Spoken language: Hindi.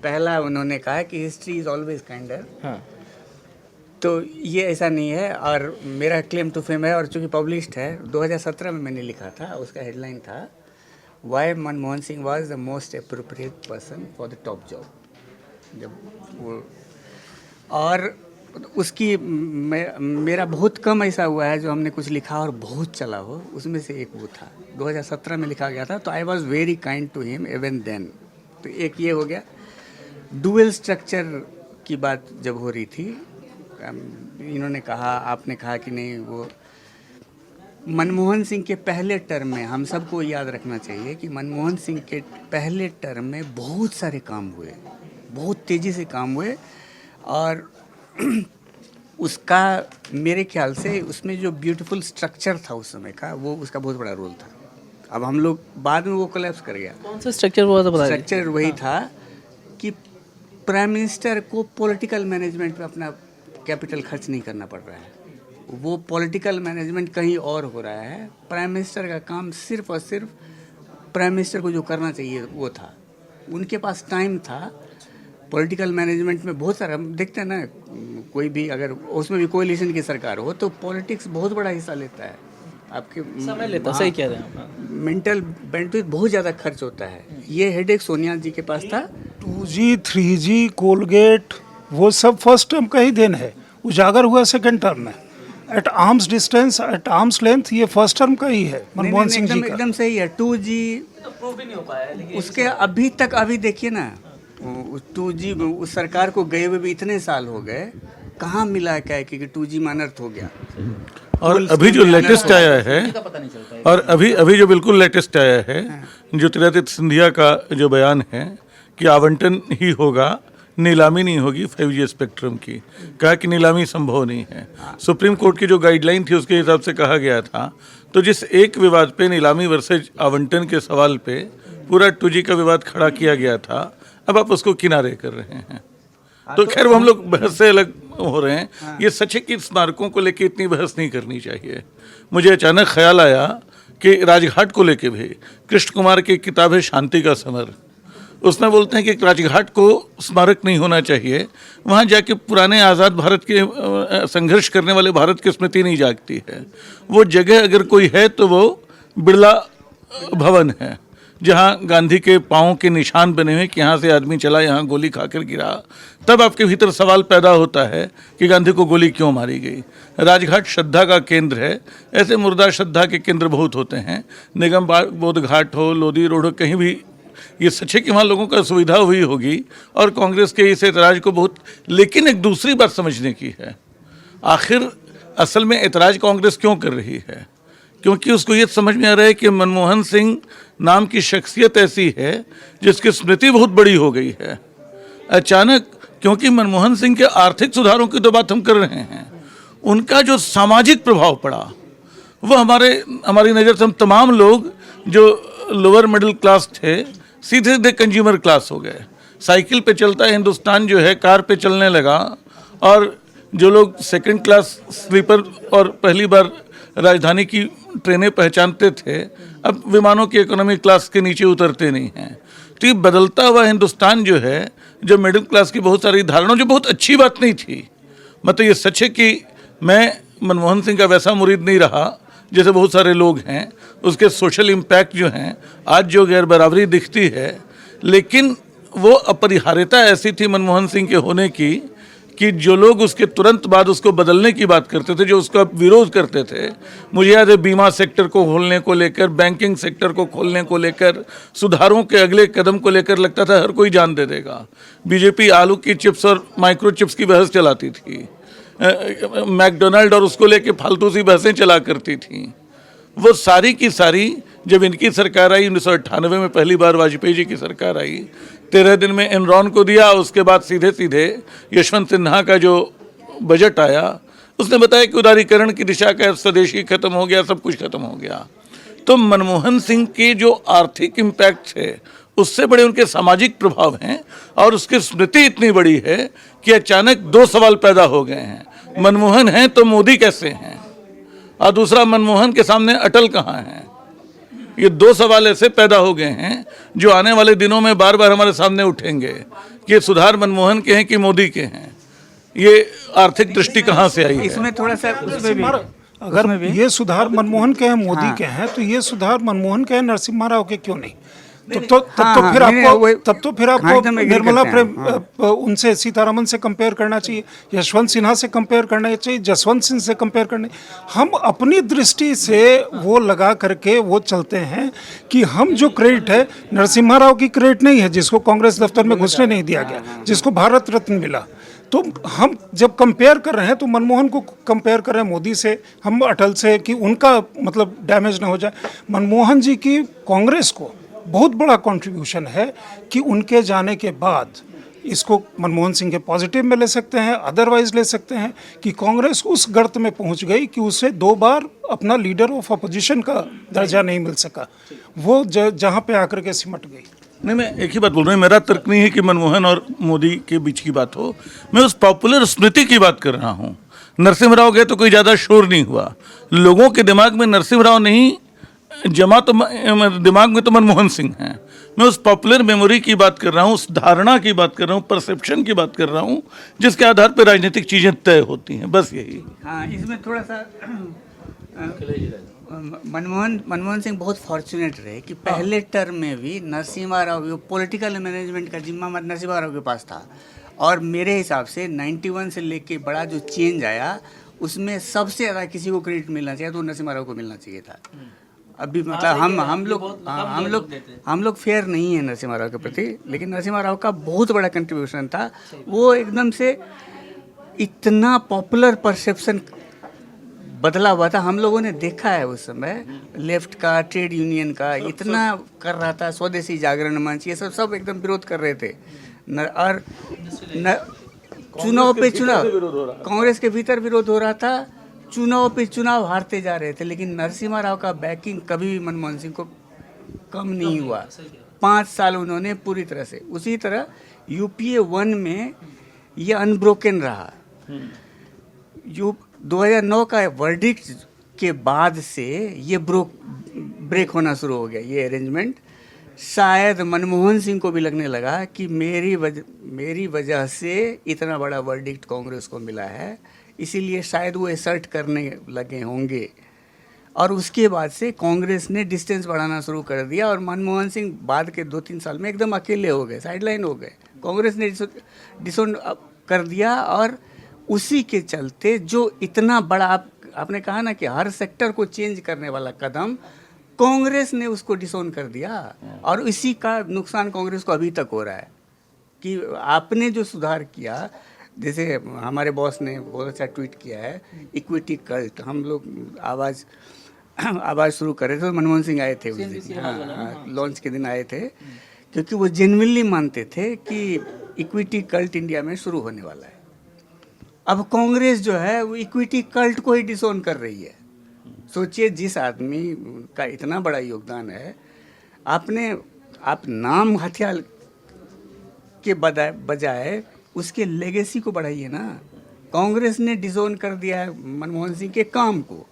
पहला उन्होंने कहा कि हिस्ट्री इज़ ऑलवेज काइंडर। हाँ, तो ये ऐसा नहीं है, और मेरा क्लेम टू फेम है, और चूंकि पब्लिश्ड है 2017 में मैंने लिखा था, उसका हेडलाइन था why Manmohan Singh was the most appropriate person for the top job. जब वो, और उसकी मेरा बहुत कम ऐसा हुआ है जो हमने कुछ लिखा और बहुत चला हो, उसमें से एक वो था 2017 में लिखा गया था। तो I was very kind to him even then. तो एक ये हो गया। डुअल स्ट्रक्चर की बात जब हो रही थी, इन्होंने कहा, आपने कहा कि नहीं, वो मनमोहन सिंह के पहले टर्म में हम सबको याद रखना चाहिए कि मनमोहन सिंह के पहले टर्म में बहुत सारे काम हुए, बहुत तेज़ी से काम हुए, और उसका मेरे ख्याल से उसमें जो ब्यूटीफुल स्ट्रक्चर था उस समय का, वो उसका बहुत बड़ा रोल था। अब हम लोग बाद में वो कोलैप्स कर गया। कौन सा स्ट्रक्चर हुआ था बता दीजिए। स्ट्रक्चर वही था कि प्राइम मिनिस्टर को पॉलिटिकल मैनेजमेंट पे अपना कैपिटल खर्च नहीं करना पड़ रहा है, वो पॉलिटिकल मैनेजमेंट कहीं और हो रहा है। प्राइम मिनिस्टर का काम सिर्फ और सिर्फ प्राइम मिनिस्टर को जो करना चाहिए वो था, उनके पास टाइम था। पॉलिटिकल मैनेजमेंट में बहुत सारा हम देखते हैं ना, कोई भी अगर उसमें भी कोalition की सरकार हो तो पॉलिटिक्स बहुत बड़ा हिस्सा लेता है, आपके समय लेता, सही कह रहे हैं आप। मेंटल बैंडविड्थ बहुत ज़्यादा खर्च होता है। ये हेडेक सोनिया जी के पास था। 2G 3G कोलगेट वो सब फर्स्ट टर्म का ही देन है, उजागर हुआ सेकंड टर्म में। At arms distance, at arms length, ये फर्स्ट टर्म का ही है मनमोहन सिंह जी का। एकदम सही है। 2G प्रूव भी नहीं हो पाया है, लेकिन उसके अभी तक, अभी देखिए ना, 2G उस सरकार को गए हुए भी इतने साल हो गए, कहाँ मिला क्या है कि 2G में अनर्थ हो गया। और अभी जो लेटेस्ट आया है, पता नहीं चलता है। और अभी जो बिल्कुल लेटेस्ट आया है, ज्योतिरादित्य सिंधिया का जो बयान है कि आवंटन ही होगा, नीलामी नहीं होगी 5G स्पेक्ट्रम की, कहा कि नीलामी संभव नहीं है। सुप्रीम कोर्ट की जो गाइडलाइन थी उसके हिसाब से कहा गया था। तो जिस एक विवाद पे, नीलामी वर्सेज आवंटन के सवाल पे पूरा 2G का विवाद खड़ा किया गया था, अब आप उसको किनारे कर रहे हैं। तो खैर वो हम लोग बहस से अलग हो रहे हैं। ये सच है कि स्मारकों को लेके इतनी बहस नहीं करनी चाहिए। मुझे अचानक ख्याल आया कि राजघाट को लेके भी कृष्ण कुमार की किताब है शांति का समर, उसमें बोलते हैं कि राजघाट को स्मारक नहीं होना चाहिए, वहाँ जाके पुराने आज़ाद भारत के संघर्ष करने वाले भारत की स्मृति नहीं जागती है। वो जगह अगर कोई है तो वो बिरला भवन है, जहाँ गांधी के पाँव के निशान बने हुए कि यहाँ से आदमी चला, यहाँ गोली खाकर गिरा। तब आपके भीतर सवाल पैदा होता है कि गांधी को गोली क्यों मारी गई। राजघाट श्रद्धा का केंद्र है, ऐसे मुर्दा श्रद्धा के केंद्र बहुत होते हैं। निगम बोध घाट हो, लोधी रोड हो, कहीं भी ये सच है कि वहाँ लोगों को सुविधा हुई होगी, और कांग्रेस के इस ऐतराज़ को बहुत, लेकिन एक दूसरी बात समझने की है, आखिर असल में ऐतराज़ कांग्रेस क्यों कर रही है? क्योंकि उसको ये समझ में आ रहा है कि मनमोहन सिंह नाम की शख्सियत ऐसी है जिसकी स्मृति बहुत बड़ी हो गई है अचानक। क्योंकि मनमोहन सिंह के आर्थिक सुधारों की तो बात हम कर रहे हैं, उनका जो सामाजिक प्रभाव पड़ा वो हमारी नज़र से हम तमाम लोग जो लोअर मिडिल क्लास थे सीधे सीधे कंज्यूमर क्लास हो गए। साइकिल पे चलता है हिंदुस्तान जो है, कार पे चलने लगा, और जो लोग सेकंड क्लास स्लीपर और पहली बार राजधानी की ट्रेनें पहचानते थे, अब विमानों की इकोनॉमी क्लास के नीचे उतरते नहीं हैं। तो ये बदलता हुआ हिंदुस्तान जो है, जो मिडिल क्लास की बहुत सारी धारणाओं, जो बहुत अच्छी बात नहीं थी। मतलब ये सच है कि मैं मनमोहन सिंह का वैसा मुरीद नहीं रहा जैसे बहुत सारे लोग हैं। उसके सोशल इम्पैक्ट जो हैं, आज जो गैर बराबरी दिखती है, लेकिन वो अपरिहार्यता ऐसी थी मनमोहन सिंह के होने की कि जो लोग उसके तुरंत बाद उसको बदलने की बात करते थे, जो उसका विरोध करते थे, मुझे याद है बीमा सेक्टर को खोलने को लेकर, बैंकिंग सेक्टर को खोलने को लेकर, सुधारों के अगले कदम को लेकर लगता था हर कोई जान दे देगा। बीजेपी आलू की चिप्स और माइक्रो चिप्स की बहस चलाती थी, मैकडोनाल्ड और उसको लेके फालतू सी बहसें चला करती थी। वो सारी की सारी जब इनकी सरकार आई 1998 में, पहली बार वाजपेयी जी की सरकार आई, 13 दिन में एनरॉन को दिया। उसके बाद सीधे सीधे यशवंत सिन्हा का जो बजट आया, उसने बताया कि उदारीकरण की दिशा का स्वदेशी खत्म हो गया, सब कुछ खत्म हो गया। तो मनमोहन सिंह के जो आर्थिक इम्पैक्ट है उससे बड़े उनके सामाजिक प्रभाव हैं, और उसकी स्मृति इतनी बड़ी है कि अचानक दो सवाल पैदा हो गए हैं, मनमोहन हैं तो मोदी कैसे हैं, और दूसरा मनमोहन के सामने अटल कहाँ हैं। ये दो सवाल ऐसे पैदा हो गए हैं जो आने वाले दिनों में बार बार हमारे सामने उठेंगे कि ये सुधार मनमोहन के हैं कि मोदी के हैं, ये आर्थिक दृष्टि कहाँ से आई है? इसमें थोड़ा सा उसमें भी अगर ये सुधार मनमोहन के हैं, मोदी के हैं, तो ये सुधार मनमोहन के हैं, नरसिम्हा राव के क्यों नहीं? तब तो फिर आपको निर्मला उनसे, सीतारमन से कंपेयर करना चाहिए, यशवंत सिन्हा से कंपेयर करना चाहिए, जसवंत सिंह से कंपेयर करना। हम अपनी दृष्टि से वो लगा करके वो चलते हैं कि हम जो क्रेडिट है, नरसिम्हा राव की क्रेडिट नहीं है जिसको कांग्रेस दफ्तर में घुसने नहीं दिया गया, जिसको भारत रत्न मिला। तो हम जब कंपेयर कर रहे हैं तो मनमोहन को कंपेयर कर रहे हैं मोदी से, हम अटल से, कि उनका मतलब डैमेज ना हो जाए। मनमोहन जी की कांग्रेस को बहुत बड़ा कंट्रीब्यूशन है कि उनके जाने के बाद इसको मनमोहन सिंह के पॉजिटिव में ले सकते हैं, अदरवाइज ले सकते हैं कि कांग्रेस उस गर्त में पहुंच गई कि उसे 2 बार अपना लीडर ऑफ अपोजिशन का दर्जा नहीं मिल सका, वो जहां पे आकर के सिमट गई। नहीं, मैं एक ही बात बोल रहा हूँ, मेरा तर्क नहीं है कि मनमोहन और मोदी के बीच की बात हो, मैं उस पॉपुलर स्मृति की बात कर रहा हूँ। नरसिम्हा राव गए तो कोई ज़्यादा शोर नहीं हुआ, लोगों के दिमाग में नरसिम्हा राव नहीं जमा, तो दिमाग में तो मनमोहन सिंह हैं। मैं उस पॉपुलर मेमोरी की बात कर रहा हूँ, उस धारणा की बात कर रहा हूँ, परसेप्शन की बात कर रहा हूँ, जिसके आधार पर राजनीतिक चीज़ें तय होती हैं, बस यही। हाँ, इसमें थोड़ा सा मनमोहन सिंह बहुत फॉर्चुनेट रहे कि पहले टर्म में भी नरसिम्हा राव, पॉलिटिकल मैनेजमेंट का जिम्मा नरसिम्हा राव के पास था। और मेरे हिसाब से 91 से लेके बड़ा जो चेंज आया, उसमें सबसे ज़्यादा किसी को क्रेडिट मिलना चाहिए तो नरसिम्हा राव को मिलना चाहिए था। अभी मतलब हम लोग फेयर नहीं है नरसिम्हा राव के प्रति, लेकिन नरसिम्हा राव का बहुत बड़ा कंट्रीब्यूशन था। वो एकदम से इतना पॉपुलर परसेप्शन बदला हुआ था, हम लोगों ने देखा है उस समय। लेफ्ट का, ट्रेड यूनियन का इतना कर रहा था, स्वदेशी जागरण मंच, ये सब एकदम विरोध कर रहे थे। चुनाव पे चुनाव, कांग्रेस के भीतर विरोध हो रहा था, चुनाव पे चुनाव हारते जा रहे थे, लेकिन नरसिम्हा राव का बैकिंग कभी भी मनमोहन सिंह को कम नहीं हुआ। 5 साल उन्होंने पूरी तरह से, उसी तरह यूपीए 1 में ये अनब्रोकन रहा। 2009 का वर्डिक्ट के बाद से ये ब्रेक होना शुरू हो गया, ये अरेंजमेंट। शायद मनमोहन सिंह को भी लगने लगा कि मेरी वजह से इतना बड़ा वर्डिक्ट कांग्रेस को मिला है, इसीलिए शायद वो असर्ट करने लगे होंगे। और उसके बाद से कांग्रेस ने डिस्टेंस बढ़ाना शुरू कर दिया और मनमोहन सिंह बाद के 2-3 साल में एकदम अकेले हो गए, साइडलाइन हो गए। कांग्रेस ने डिसोन कर दिया और उसी के चलते जो इतना बड़ा, आपने कहा ना कि हर सेक्टर को चेंज करने वाला कदम, कांग्रेस ने उसको डिसोन कर दिया। और इसी का नुकसान कांग्रेस को अभी तक हो रहा है कि आपने जो सुधार किया, जैसे हमारे बॉस ने बहुत अच्छा ट्वीट किया है, इक्विटी कल्ट। हम लोग आवाज़ शुरू कर रहे थे तो मनमोहन सिंह आए थे उस दिन, हाँ, लॉन्च के दिन आए थे, क्योंकि वो जेन्युइनली मानते थे कि इक्विटी कल्ट इंडिया में शुरू होने वाला है। अब कांग्रेस जो है वो इक्विटी कल्ट को ही डिसोन कर रही है। सोचिए, जिस आदमी का इतना बड़ा योगदान है, आप नाम हथियार के बजाय उसके लेगेसी को बढ़ाइए ना। कांग्रेस ने डिसोन कर दिया है मनमोहन सिंह के काम को।